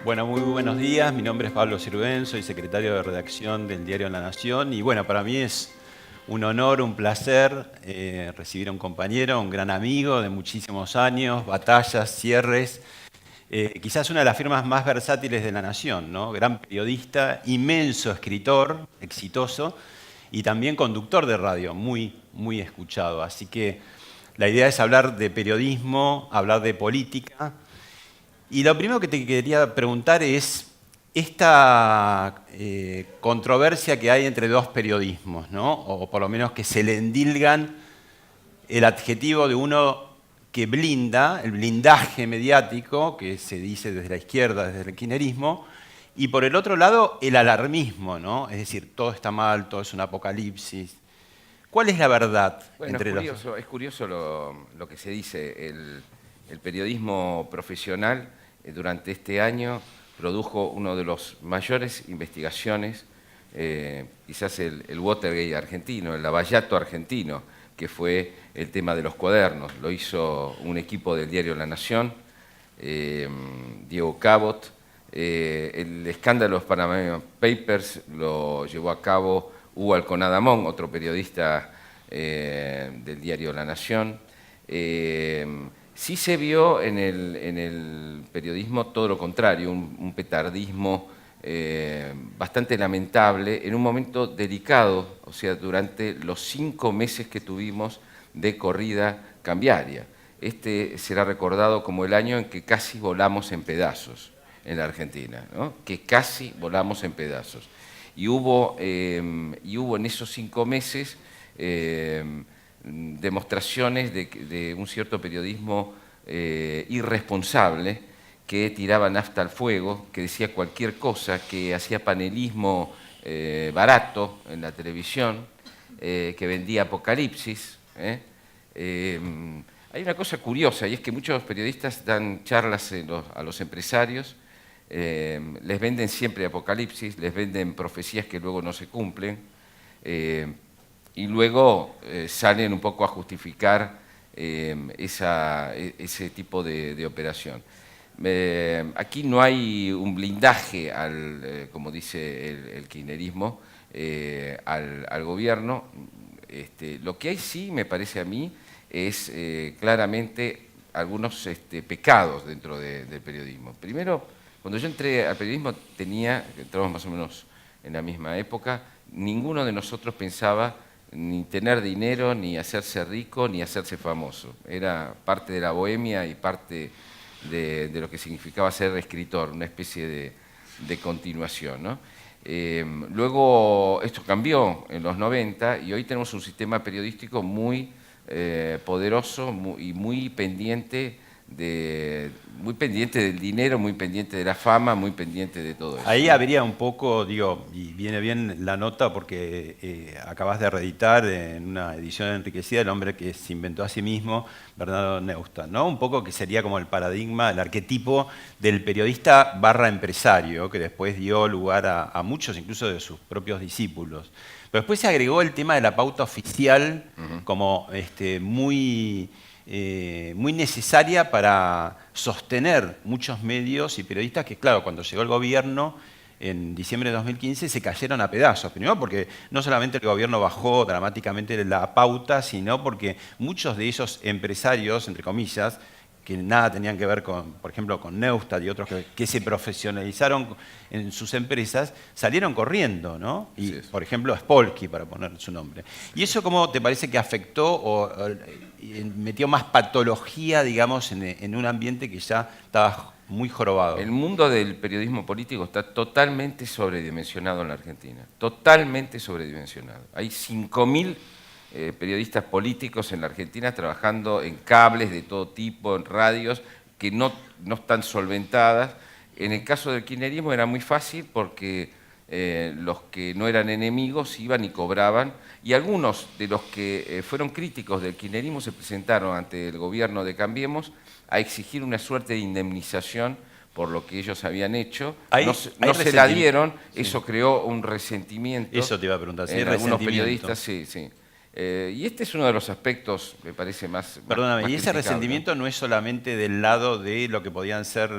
Bueno, muy buenos días. Mi nombre es Pablo Sirven, soy secretario de redacción del diario La Nación. Y bueno, para mí es un honor, un placer recibir a un compañero, un gran amigo de muchísimos años, batallas, cierres. Quizás una de las firmas más versátiles de La Nación, ¿no? Gran periodista, inmenso escritor, exitoso y también conductor de radio, muy escuchado. Así que la idea es hablar de periodismo, hablar de política. Y lo primero que te quería preguntar es esta controversia que hay entre dos periodismos, ¿no? O por lo menos que se le endilgan el adjetivo de uno que blinda, el blindaje mediático, que se dice desde la izquierda, desde el kirchnerismo, y por el otro lado el alarmismo, ¿no? Es decir, todo está mal, todo es un apocalipsis. ¿Cuál es la verdad Bueno, entre los dos? es curioso lo que se dice. El periodismo profesional durante este año produjo uno de los mayores investigaciones, quizás el Watergate argentino, el Lavallato argentino, que fue el tema de los cuadernos. Lo hizo un equipo del diario La Nación, Diego Cabot. El escándalo de los Panama Papers lo llevó a cabo Hugo Alconadamón, otro periodista del diario La Nación. Sí se vio en el periodismo todo lo contrario, un petardismo bastante lamentable en un momento delicado, o sea, durante los 5 meses que tuvimos de corrida cambiaria. Este será recordado como el año en que casi volamos en pedazos en la Argentina, ¿no? Que casi volamos en pedazos. Y hubo en esos 5 meses demostraciones de un cierto periodismo irresponsable que tiraba nafta al fuego, que decía cualquier cosa, que hacía panelismo barato en la televisión, que vendía apocalipsis. Hay una cosa curiosa, y es que muchos periodistas dan charlas a los empresarios, les venden siempre apocalipsis, les venden profecías que luego no se cumplen, y luego salen un poco a justificar ese tipo de operación. Aquí no hay un blindaje, como dice el kirchnerismo, al gobierno. Lo que hay sí, me parece a mí, es claramente algunos pecados dentro del periodismo. Primero, cuando yo entré al periodismo entramos más o menos en la misma época, ninguno de nosotros pensaba ni tener dinero, ni hacerse rico, ni hacerse famoso. Era parte de la bohemia y parte de lo que significaba ser escritor, una especie de continuación, ¿no? Luego esto cambió en los 90 y hoy tenemos un sistema periodístico muy poderoso y muy pendiente del dinero, muy pendiente de la fama, muy pendiente de todo eso, Ahí ¿no? habría un poco, digo, y viene bien la nota porque acabas de reeditar en una edición enriquecida El hombre que se inventó a sí mismo, Bernardo Neustadt, ¿no? Un poco que sería como el paradigma, el arquetipo del periodista barra empresario, que después dio lugar a muchos, incluso de sus propios discípulos. Pero después se agregó el tema de la pauta oficial como muy necesaria para sostener muchos medios y periodistas que, claro, cuando llegó el gobierno en diciembre de 2015 se cayeron a pedazos. Primero porque no solamente el gobierno bajó dramáticamente la pauta, sino porque muchos de esos empresarios, entre comillas, que nada tenían que ver con, por ejemplo, con Neustadt y otros que se profesionalizaron en sus empresas, salieron corriendo, ¿no? Y, Sí, sí. por ejemplo, Spolky, para poner su nombre. ¿Y eso cómo te parece que afectó o metió más patología, digamos, en un ambiente que ya estaba muy jorobado? El mundo del periodismo político está totalmente sobredimensionado en la Argentina, totalmente sobredimensionado. Hay 5.000 periodistas políticos en la Argentina trabajando en cables de todo tipo, en radios, que no están solventadas. En el caso del kirchnerismo era muy fácil porque los que no eran enemigos iban y cobraban, y algunos de los que fueron críticos del kirchnerismo se presentaron ante el gobierno de Cambiemos a exigir una suerte de indemnización por lo que ellos habían hecho. No se la dieron, Sí. eso creó un resentimiento Eso te iba a preguntar, si hay en algunos resentimiento. periodistas, sí, sí. Y este es uno de los aspectos, me parece, más Perdóname, más y ese criticable, resentimiento ¿no? no es solamente del lado de lo que podían ser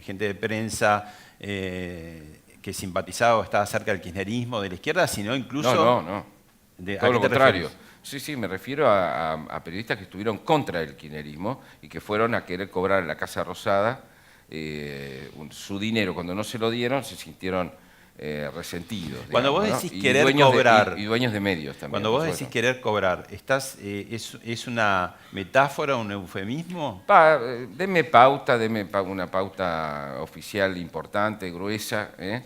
gente de prensa que simpatizaba o estaba cerca del kirchnerismo, de la izquierda, sino No, incluso no, no. ¿a Todo qué lo te contrario. referís? Sí, sí, me refiero a periodistas que estuvieron contra el kirchnerismo y que fueron a querer cobrar en la Casa Rosada su dinero. Cuando no se lo dieron, se sintieron resentidos, Cuando vos digamos, ¿no? decís Y querer dueños y cobrar, dueños de medios también, cuando por vos decís supuesto. querer cobrar, ¿es una metáfora, un eufemismo? Deme una pauta oficial importante, gruesa, ¿eh?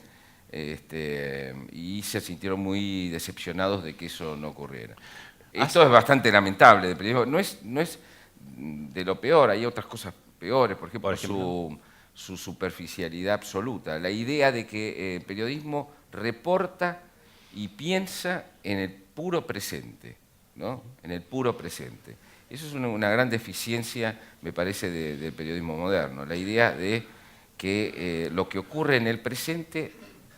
Y se sintieron muy decepcionados de que eso no ocurriera. Esto es bastante lamentable, pero no es de lo peor, hay otras cosas peores, por Por ejemplo, ejemplo. su superficialidad absoluta, la idea de que el periodismo reporta y piensa en el puro presente, ¿no? En el puro presente. Eso es una gran deficiencia, me parece, del periodismo moderno, la idea de que lo que ocurre en el presente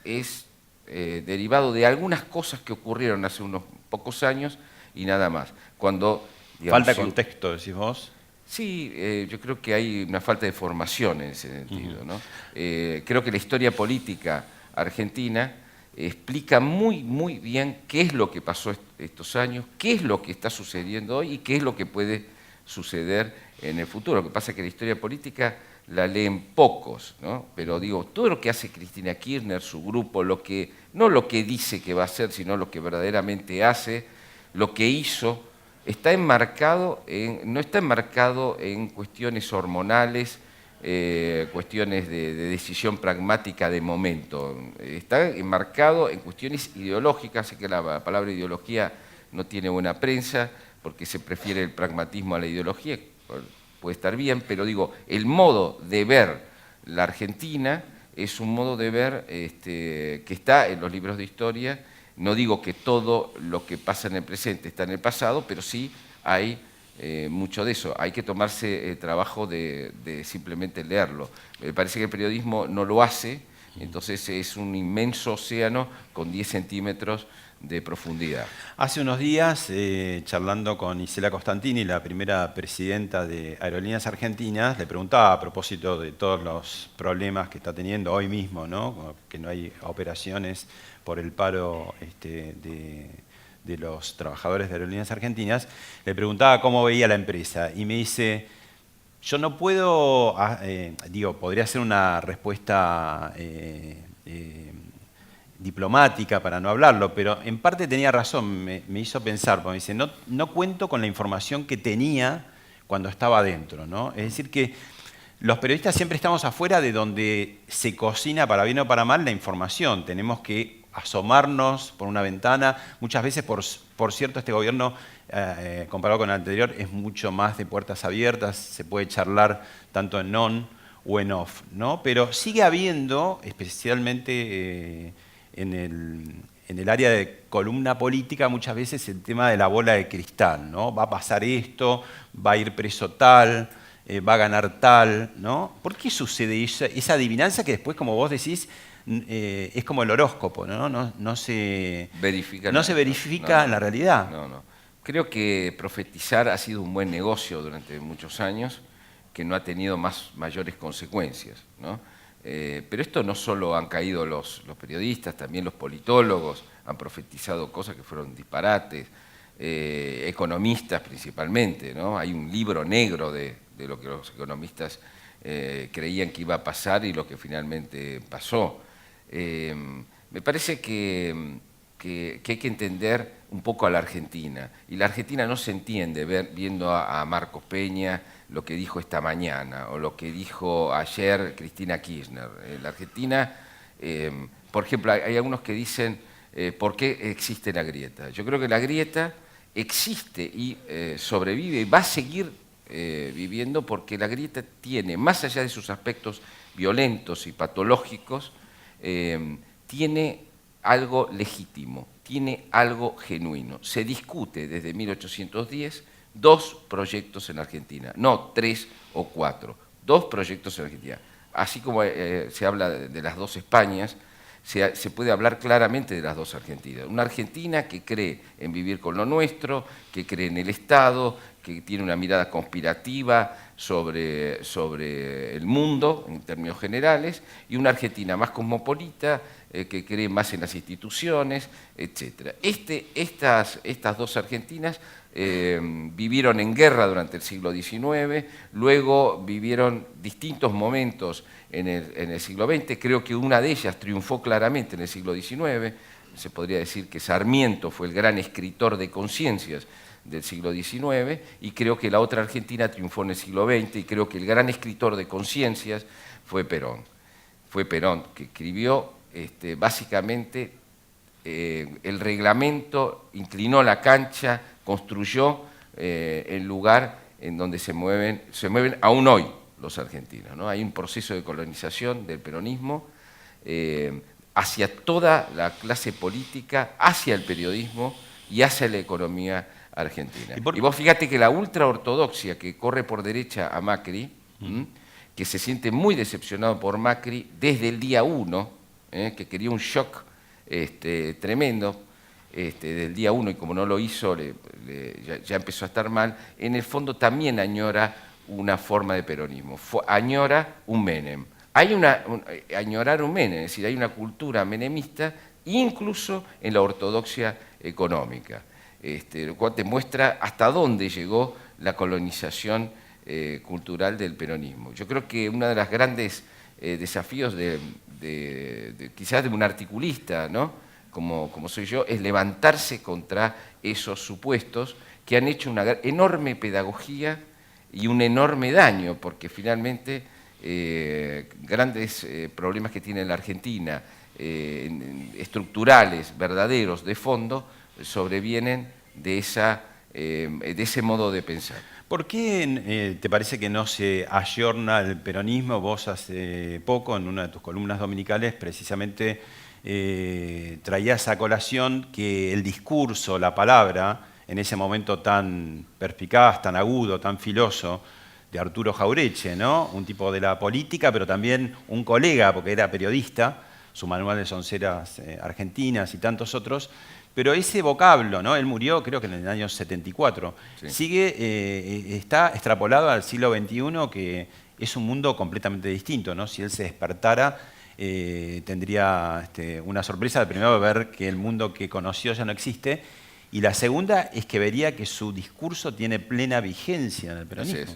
es derivado de algunas cosas que ocurrieron hace unos pocos años y nada más. Cuando, digamos, Falta contexto, decís vos. sí, yo creo que hay una falta de formación en ese sentido, ¿no? Creo que la historia política argentina explica muy bien qué es lo que pasó estos años, qué es lo que está sucediendo hoy y qué es lo que puede suceder en el futuro. Lo que pasa es que la historia política la leen pocos, ¿no? Pero digo, todo lo que hace Cristina Kirchner, su grupo, no lo que dice que va a hacer, sino lo que verdaderamente hace, lo que hizo, no está enmarcado en cuestiones hormonales, cuestiones de decisión pragmática de momento. Está enmarcado en cuestiones ideológicas, sé que la palabra ideología no tiene buena prensa, porque se prefiere el pragmatismo a la ideología, puede estar bien, pero digo, el modo de ver la Argentina es un modo de ver que está en los libros de historia. No digo que todo lo que pasa en el presente está en el pasado, pero sí hay mucho de eso. Hay que tomarse trabajo de simplemente leerlo. Me parece que el periodismo no lo hace, entonces es un inmenso océano con 10 centímetros de profundidad. Hace unos días, charlando con Isela Costantini, la primera presidenta de Aerolíneas Argentinas, le preguntaba a propósito de todos los problemas que está teniendo hoy mismo, ¿no? Que no hay operaciones por el paro de los trabajadores de Aerolíneas Argentinas, le preguntaba cómo veía la empresa y me dice, yo no puedo, podría ser una respuesta diplomática para no hablarlo, pero en parte tenía razón, me hizo pensar, porque me dice, no cuento con la información que tenía cuando estaba adentro, ¿no? Es decir que los periodistas siempre estamos afuera de donde se cocina, para bien o para mal, la información. Tenemos que asomarnos por una ventana. Muchas veces, por cierto, este gobierno, comparado con el anterior, es mucho más de puertas abiertas, se puede charlar tanto en on o en off, ¿no? Pero sigue habiendo, especialmente en el área de columna política, muchas veces el tema de la bola de cristal, ¿no? Va a pasar esto, va a ir preso tal, va a ganar tal, ¿no? ¿Por qué sucede esa adivinanza que después, como vos decís, es como el horóscopo, ¿no? No se verifica en la realidad. No. Creo que profetizar ha sido un buen negocio durante muchos años, que no ha tenido mayores consecuencias, ¿no? Pero esto no solo han caído los periodistas, también los politólogos han profetizado cosas que fueron disparates, economistas principalmente, ¿no? Hay un libro negro de lo que los economistas creían que iba a pasar y lo que finalmente pasó. Me parece que hay que entender un poco a la Argentina, y la Argentina no se entiende viendo a Marcos Peña, lo que dijo esta mañana o lo que dijo ayer Cristina Kirchner. La Argentina, por ejemplo, hay algunos que dicen ¿por qué existe la grieta? Yo creo que la grieta existe y sobrevive y va a seguir viviendo porque la grieta tiene, más allá de sus aspectos violentos y patológicos, tiene algo legítimo, tiene algo genuino. Se discute desde 1810 2 proyectos en Argentina, no 3 o 4, 2 proyectos en Argentina. Así como se habla de las 2 Españas, se puede hablar claramente de las dos Argentinas. Una Argentina que cree en vivir con lo nuestro, que cree en el Estado, que tiene una mirada conspirativa sobre el mundo en términos generales, y una Argentina más cosmopolita, que cree más en las instituciones, etc. Estas dos Argentinas vivieron en guerra durante el siglo XIX, luego vivieron distintos momentos en el siglo XX. Creo que una de ellas triunfó claramente en el siglo XIX. Se podría decir que Sarmiento fue el gran escritor de conciencias del siglo XIX, y creo que la otra Argentina triunfó en el siglo XX, y creo que el gran escritor de conciencias fue Perón. Fue Perón, que escribió básicamente el reglamento, inclinó la cancha, construyó el lugar en donde se mueven aún hoy los argentinos, ¿no? Hay un proceso de colonización del peronismo hacia toda la clase política, hacia el periodismo y hacia la economía argentina. Y vos fíjate que la ultraortodoxia que corre por derecha a Macri, que se siente muy decepcionado por Macri desde el día 1, que quería un shock tremendo desde el día 1, y como no lo hizo, ya empezó a estar mal, en el fondo también añora una forma de peronismo, añora un Menem. Hay añorar un Menem, es decir, hay una cultura menemista incluso en la ortodoxia económica, lo cual te muestra hasta dónde llegó la colonización cultural del peronismo. Yo creo que uno de los grandes desafíos quizás de un articulista, ¿no?, como soy yo, es levantarse contra esos supuestos que han hecho una enorme pedagogía y un enorme daño, porque finalmente grandes problemas que tiene la Argentina, estructurales, verdaderos, de fondo, sobrevienen de ese modo de pensar. ¿Por qué te parece que no se ayorna el peronismo? Vos hace poco, en una de tus columnas dominicales, precisamente traías a colación que el discurso, la palabra, en ese momento tan perspicaz, tan agudo, tan filoso, de Arturo Jauretche, ¿no? Un tipo de la política, pero también un colega, porque era periodista, su manual de sonceras argentinas y tantos otros, pero ese vocablo, ¿no? Él murió creo que en el año 74, sí. Está extrapolado al siglo XXI, que es un mundo completamente distinto, ¿no? Si él se despertara, tendría una sorpresa, primero ver que el mundo que conoció ya no existe, y la segunda es que vería que su discurso tiene plena vigencia en el peronismo.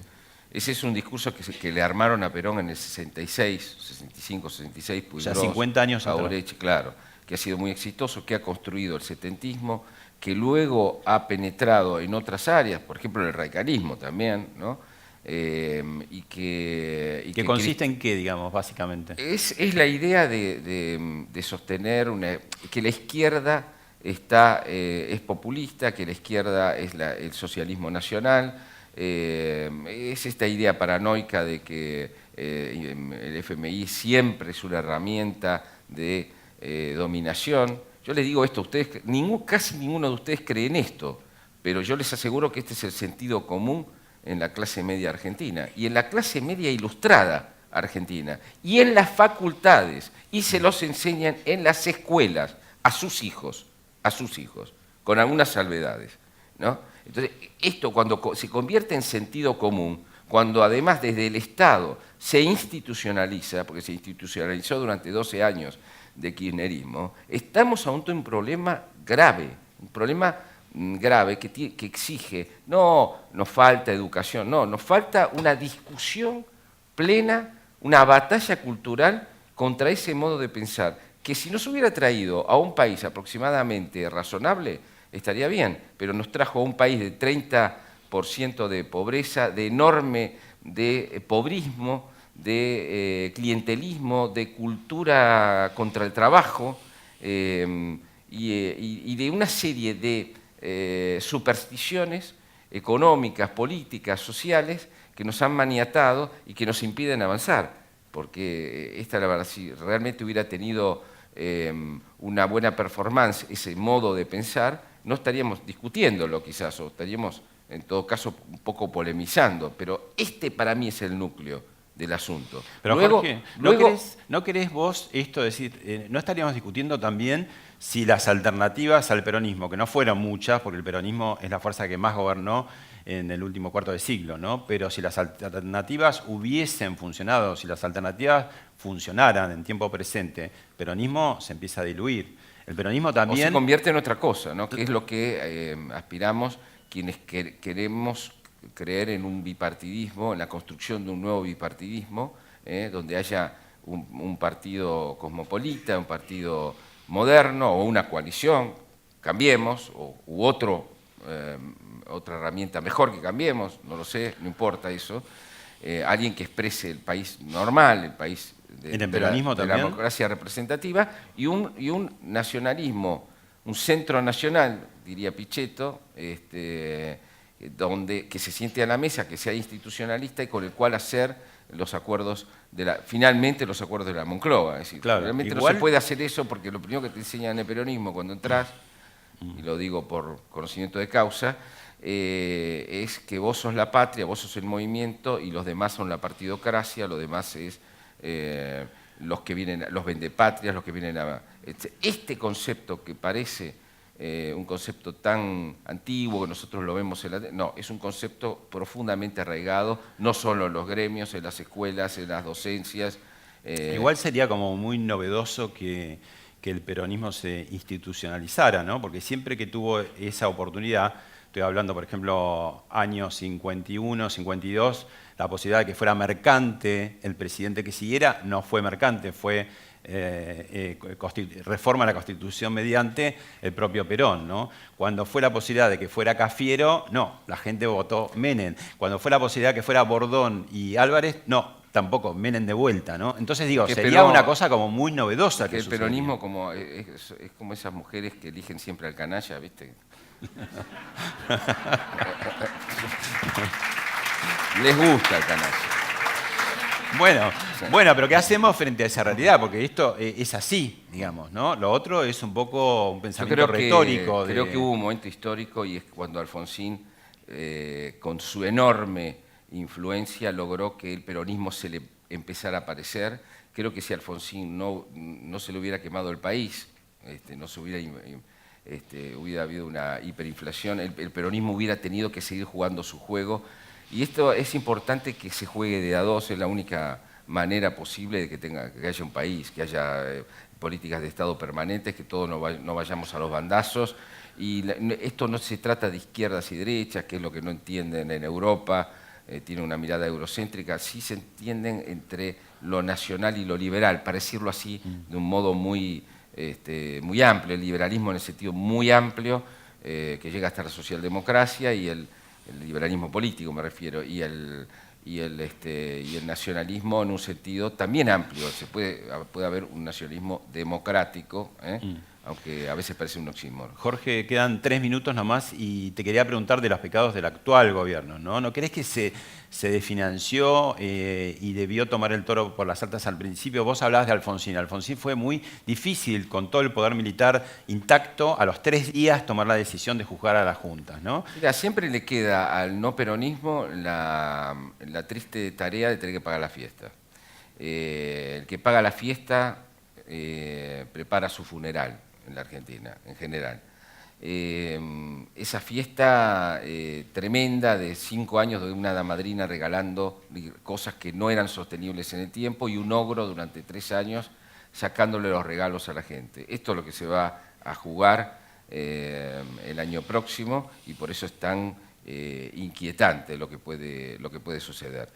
Ese es un discurso que le armaron a Perón en el 66, 65, 66, Puigdós, o sea, 50 años atrás. Claro, que ha sido muy exitoso, que ha construido el setentismo, que luego ha penetrado en otras áreas, por ejemplo en el radicalismo también, ¿no? Y que consiste en qué, digamos, básicamente. Es la idea de sostener que la izquierda es populista, que la izquierda es el socialismo nacional. Es esta idea paranoica de que el FMI siempre es una herramienta de dominación. Yo les digo esto a ustedes, casi ninguno de ustedes cree en esto, pero yo les aseguro que este es el sentido común en la clase media argentina y en la clase media ilustrada argentina y en las facultades, y se los enseñan en las escuelas a sus hijos, con algunas salvedades, ¿no? Entonces, esto cuando se convierte en sentido común, cuando además desde el Estado se institucionaliza, porque se institucionalizó durante 12 años de kirchnerismo, estamos ante un problema grave, que exige, no nos falta educación, no, nos falta una discusión plena, una batalla cultural contra ese modo de pensar, que si nos hubiera traído a un país aproximadamente razonable, estaría bien, pero nos trajo a un país de 30% de pobreza, de enorme pobrismo, de clientelismo, de cultura contra el trabajo y de una serie de supersticiones económicas, políticas, sociales que nos han maniatado y que nos impiden avanzar, porque esta, la verdad, si realmente hubiera tenido una buena performance, ese modo de pensar, no estaríamos discutiéndolo quizás, o estaríamos en todo caso un poco polemizando, pero para mí es el núcleo del asunto. Pero Luego, Jorge, luego ¿no querés vos esto decir, no estaríamos discutiendo también si las alternativas al peronismo, que no fueron muchas, porque el peronismo es la fuerza que más gobernó en el último cuarto de siglo, ¿no? Pero si las alternativas hubiesen funcionado, si las alternativas funcionaran en tiempo presente, el peronismo se empieza a diluir. El peronismo o se también... convierte en otra cosa, ¿no? Que es lo que aspiramos quienes queremos creer en un bipartidismo, en la construcción de un nuevo bipartidismo, donde haya un partido cosmopolita, un partido moderno o una coalición, Cambiemos, u otra herramienta mejor que Cambiemos, no lo sé, no importa eso, alguien que exprese el país normal, el país ¿En el peronismo de la también? democracia representativa, y un nacionalismo, un centro nacional, diría Pichetto, que se siente a la mesa, que sea institucionalista y con el cual hacer los acuerdos finalmente los acuerdos de la Moncloa. Es decir, Claro, realmente igual... no se puede hacer eso porque lo primero que te enseñan en el peronismo cuando entras, y lo digo por conocimiento de causa, es que vos sos la patria, vos sos el movimiento y los demás son la partidocracia, lo demás es los que vienen, los vendepatrias, los que vienen a... Este concepto que parece un concepto tan antiguo que nosotros lo vemos en la... No, es un concepto profundamente arraigado, no solo en los gremios, en las escuelas, en las docencias. Igual sería como muy novedoso que el peronismo se institucionalizara, ¿no? Porque siempre que tuvo esa oportunidad, estoy hablando, por ejemplo, años 51, 52, la posibilidad de que fuera mercante el presidente que siguiera, no fue mercante, fue reforma a la Constitución mediante el propio Perón, ¿no? Cuando fue la posibilidad de que fuera Cafiero, no, la gente votó Menem. Cuando fue la posibilidad de que fuera Bordón y Álvarez, no, tampoco, Menem de vuelta, ¿no? Entonces digo, sería una cosa como muy novedosa que el sucedería. peronismo es como esas mujeres que eligen siempre al canalla, ¿viste? Les gusta el canalla. Bueno, pero ¿qué hacemos frente a esa realidad? Porque esto es así, digamos, ¿no? Lo otro es un poco un pensamiento retórico. Creo que hubo un momento histórico y es cuando Alfonsín, con su enorme influencia, logró que el peronismo se le empezara a aparecer. Creo que si Alfonsín no se le hubiera quemado el país, no se hubiera habido una hiperinflación, el peronismo hubiera tenido que seguir jugando su juego. Y esto es importante que se juegue de a dos, es la única manera posible de que haya un país, que haya políticas de Estado permanentes, que todos no vayamos a los bandazos. Y esto no se trata de izquierdas y derechas, que es lo que no entienden en Europa, tiene una mirada eurocéntrica, sí se entienden entre lo nacional y lo liberal, para decirlo así de un modo muy amplio, el liberalismo en el sentido muy amplio, que llega hasta la socialdemocracia y el liberalismo político me refiero, y el nacionalismo en un sentido también amplio. Puede haber un nacionalismo democrático, aunque a veces parece un oxímoron. Jorge, quedan 3 minutos nomás y te quería preguntar de los pecados del actual gobierno, ¿no? ¿No crees que se desfinanció y debió tomar el toro por las astas al principio? Vos hablabas de Alfonsín. Alfonsín fue muy difícil, con todo el poder militar intacto, a los 3 días tomar la decisión de juzgar a las juntas, ¿no? Mira, siempre le queda al no peronismo la triste tarea de tener que pagar la fiesta. El que paga la fiesta prepara su funeral en la Argentina, en general. Esa fiesta tremenda de 5 años de una hada madrina regalando cosas que no eran sostenibles en el tiempo y un ogro durante 3 años sacándole los regalos a la gente. Esto es lo que se va a jugar el año próximo y por eso es tan inquietante lo que puede suceder.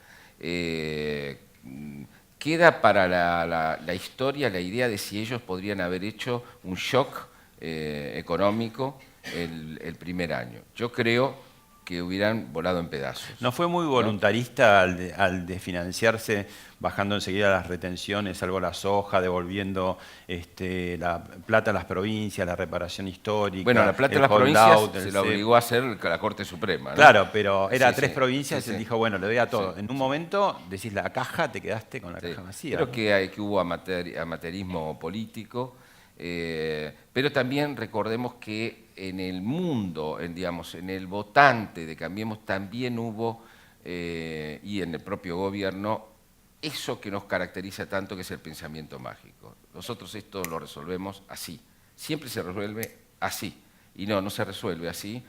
Queda para la historia la idea de si ellos podrían haber hecho un shock económico el primer año. Yo creo que hubieran volado en pedazos. ¿No fue muy voluntarista al desfinanciarse, bajando enseguida las retenciones, salvo la soja, devolviendo la plata a las provincias, la reparación histórica? Bueno, la plata a las provincias se la obligó a hacer la Corte Suprema, ¿no? Claro, pero era 3 provincias y él dijo, bueno, le doy a todo. En un momento decís la caja, te quedaste con la caja vacía. Creo que hubo amateurismo político, pero también recordemos que en el mundo, en el votante de Cambiemos también hubo, y en el propio gobierno, eso que nos caracteriza tanto, que es el pensamiento mágico. Nosotros esto lo resolvemos así, siempre se resuelve así, y no se resuelve así.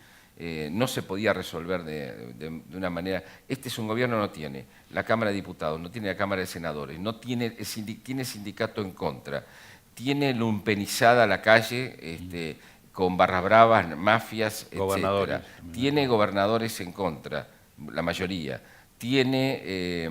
No se podía resolver de una manera. Este es un gobierno, no tiene la Cámara de Diputados, no tiene la Cámara de Senadores, no tiene, tiene sindicato en contra, tiene lumpenizada la calle con barras bravas, mafias, etc. Tiene gobernadores en contra, la mayoría. Tiene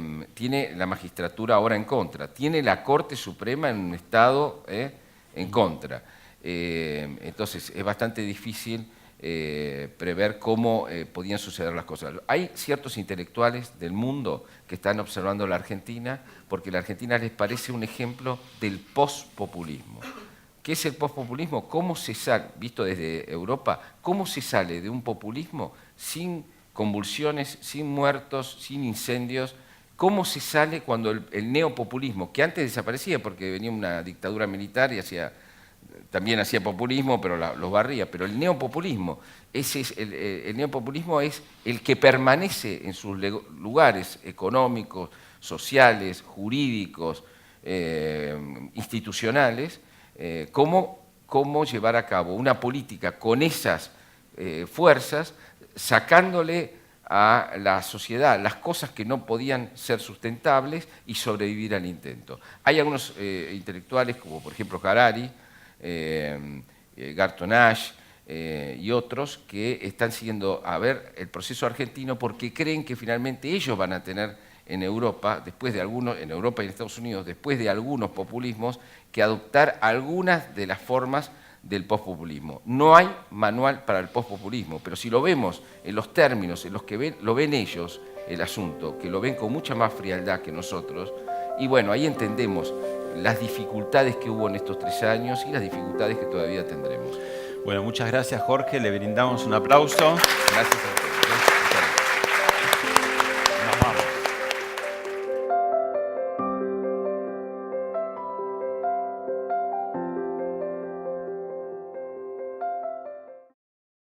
la magistratura ahora en contra. Tiene la Corte Suprema en un estado en contra. Entonces es bastante difícil prever cómo podían suceder las cosas. Hay ciertos intelectuales del mundo que están observando la Argentina porque la Argentina les parece un ejemplo del pospopulismo. ¿Qué es el pospopulismo? ¿Cómo se sale, visto desde Europa, cómo se sale de un populismo sin convulsiones, sin muertos, sin incendios? ¿Cómo se sale cuando el neopopulismo, que antes desaparecía porque venía una dictadura militar y también hacía populismo, pero los barría, pero el neopopulismo, el neopopulismo es el que permanece en sus lugares económicos, sociales, jurídicos, institucionales, cómo llevar a cabo una política con esas fuerzas, sacándole a la sociedad las cosas que no podían ser sustentables y sobrevivir al intento. Hay algunos intelectuales, como por ejemplo Harari, Garton Ash y otros, que están siguiendo a ver el proceso argentino porque creen que finalmente ellos van a tener en Europa, en Europa y en Estados Unidos, después de algunos populismos, que adoptar algunas de las formas del pospopulismo. No hay manual para el pospopulismo, pero si lo vemos en los términos en los que lo ven ellos, el asunto, que lo ven con mucha más frialdad que nosotros, y bueno, ahí entendemos las dificultades que hubo en estos 3 años y las dificultades que todavía tendremos. Bueno, muchas gracias, Jorge. Le brindamos un aplauso. Gracias a ustedes.